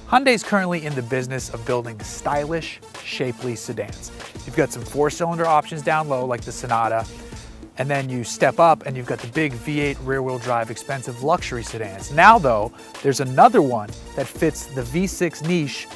Hyundai's currently in the business of building stylish, shapely sedans. You've got some 4-cylinder options down low like the Sonata, and then you step up and you've got the big V8 rear-wheel drive expensive luxury sedans. Now though, there's another one that fits the V6 niche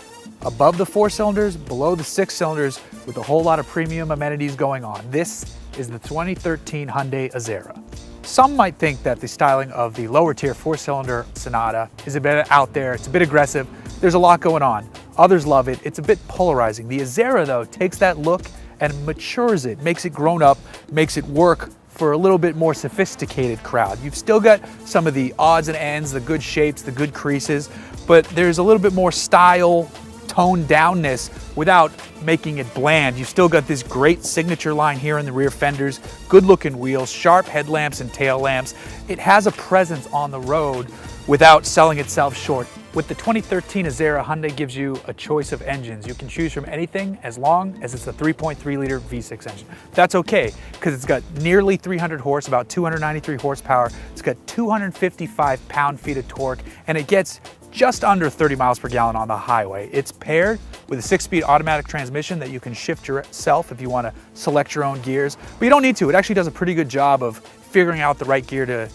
above the 4 cylinders, below the 6 cylinders, with a whole lot of premium amenities going on. This is the 2013 Hyundai Azera. Some might think that the styling of the lower tier 4-cylinder Sonata is a bit out there, it's a bit aggressive, there's a lot going on. Others love it, it's a bit polarizing. The Azera though takes that look and matures it, makes it grown up, makes it work for a little bit more sophisticated crowd. You've still got some of the odds and ends, the good shapes, the good creases, but there's a little bit more style, toned downness without making it bland. You've still got this great signature line here in the rear fenders, good looking wheels, sharp headlamps and tail lamps. It has a presence on the road without selling itself short. With the 2013 Azera, Hyundai gives you a choice of engines. You can choose from anything as long as it's a 3.3 liter V6 engine. That's okay, because it's got nearly 300 horse, about 293 horsepower. It's got 255 pound-feet of torque, and it gets just under 30 miles per gallon on the highway. It's paired with a 6-speed automatic transmission that you can shift yourself if you want to select your own gears, but you don't need to. It actually does a pretty good job of figuring out the right gear to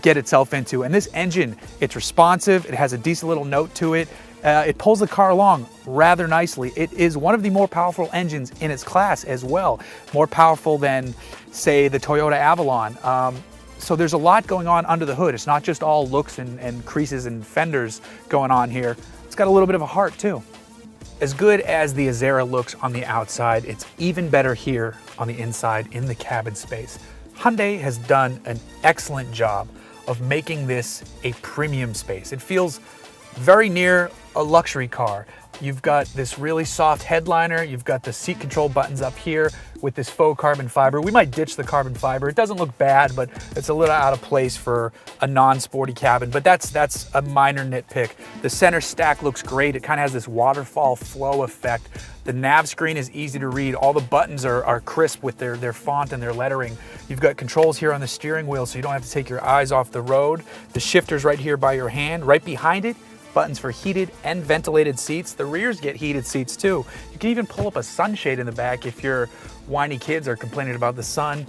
get itself into. And this engine, it's responsive, it has a decent little note to it, it pulls the car along rather nicely. It is one of the more powerful engines in its class as well, more powerful than, say, the Toyota Avalon. So there's a lot going on under the hood. It's not just all looks and creases and fenders going on here. It's got a little bit of a heart too. As good as the Azera looks on the outside, it's even better here on the inside in the cabin space. Hyundai has done an excellent job of making this a premium space. It feels very near a luxury car. You've got this really soft headliner, you've got the seat control buttons up here with this faux carbon fiber. We might ditch the carbon fiber. It doesn't look bad, but it's a little out of place for a non-sporty cabin, but that's a minor nitpick. The center stack looks great. It kind of has this waterfall flow effect. The nav screen is easy to read. All the buttons are crisp with their font and their lettering. You've got controls here on the steering wheel so you don't have to take your eyes off the road. The shifter's right here by your hand. Right behind it, buttons for heated and ventilated seats. The rears get heated seats too. You can even pull up a sunshade in the back if your whiny kids are complaining about the sun.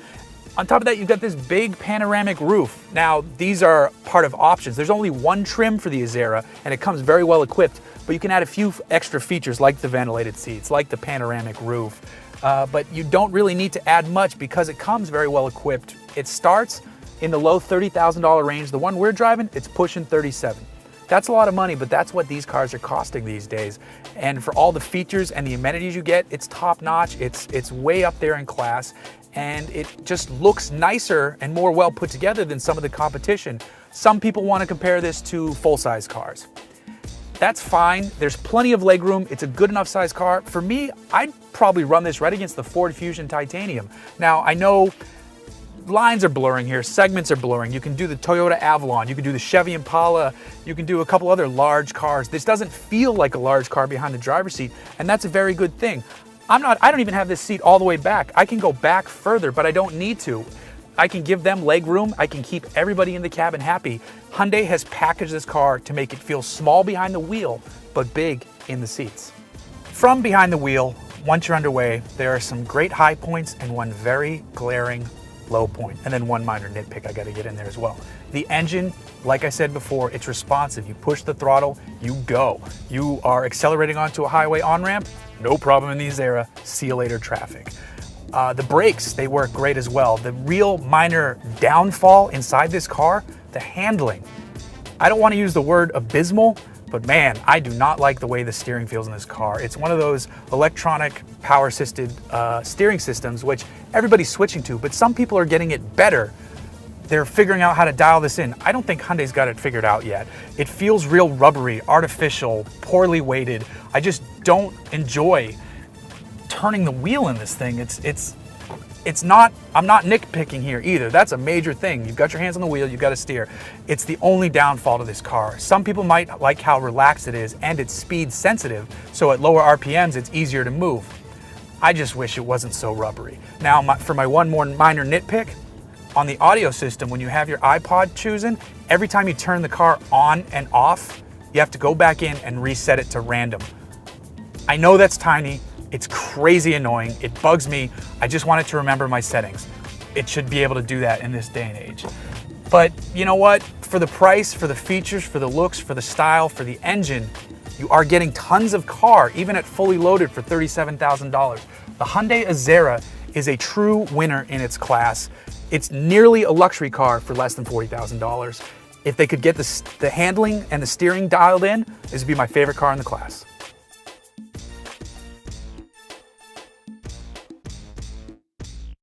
On top of that, you've got this big panoramic roof. Now, these are part of options. There's only one trim for the Azera, and it comes very well equipped, but you can add a few extra features like the ventilated seats, like the panoramic roof. But you don't really need to add much because it comes very well equipped. It starts in the low $30,000 range. The one we're driving, it's pushing 37. That's a lot of money, but that's what these cars are costing these days. And for all the features and the amenities you get, it's top notch, it's way up there in class, and it just looks nicer and more well put together than some of the competition. Some people want to compare this to full-size cars. That's fine, there's plenty of legroom, it's a good enough size car. For me, I'd probably run this right against the Ford Fusion Titanium. Now, I know lines are blurring here, segments are blurring. You can do the Toyota Avalon, you can do the Chevy Impala, you can do a couple other large cars. This doesn't feel like a large car behind the driver's seat, and that's a very good thing. I don't even have this seat all the way back. I can go back further, but I don't need to. I can give them leg room, I can keep everybody in the cabin happy. Hyundai has packaged this car to make it feel small behind the wheel, but big in the seats. From behind the wheel, once you're underway, there are some great high points and one very glaring low point, and then one minor nitpick I got to get in there as well. The engine, like I said before, it's responsive. You push the throttle, you go. You are accelerating onto a highway on-ramp, no problem in the Azera. See you later, traffic. The brakes, they work great as well. The real minor downfall inside this car, the handling. I don't want to use the word abysmal, but man, I do not like the way the steering feels in this car. It's one of those electronic power-assisted steering systems, which everybody's switching to, but some people are getting it better. They're figuring out how to dial this in. I don't think Hyundai's got it figured out yet. It feels real rubbery, artificial, poorly weighted. I just don't enjoy turning the wheel in this thing. It's not, I'm not nitpicking here either. That's a major thing. You've got your hands on the wheel, you've got to steer. It's the only downfall to this car. Some people might like how relaxed it is, and it's speed sensitive, so at lower RPMs it's easier to move. I just wish it wasn't so rubbery. Now, for my one more minor nitpick, on the audio system, when you have your iPod chosen, every time you turn the car on and off, you have to go back in and reset it to random. I know that's tiny, it's crazy annoying, it bugs me, I just want it to remember my settings. It should be able to do that in this day and age. But you know what? For the price, for the features, for the looks, for the style, for the engine, you are getting tons of car, even at fully loaded for $37,000. The Hyundai Azera is a true winner in its class. It's nearly a luxury car for less than $40,000. If they could get the handling and the steering dialed in, this would be my favorite car in the class.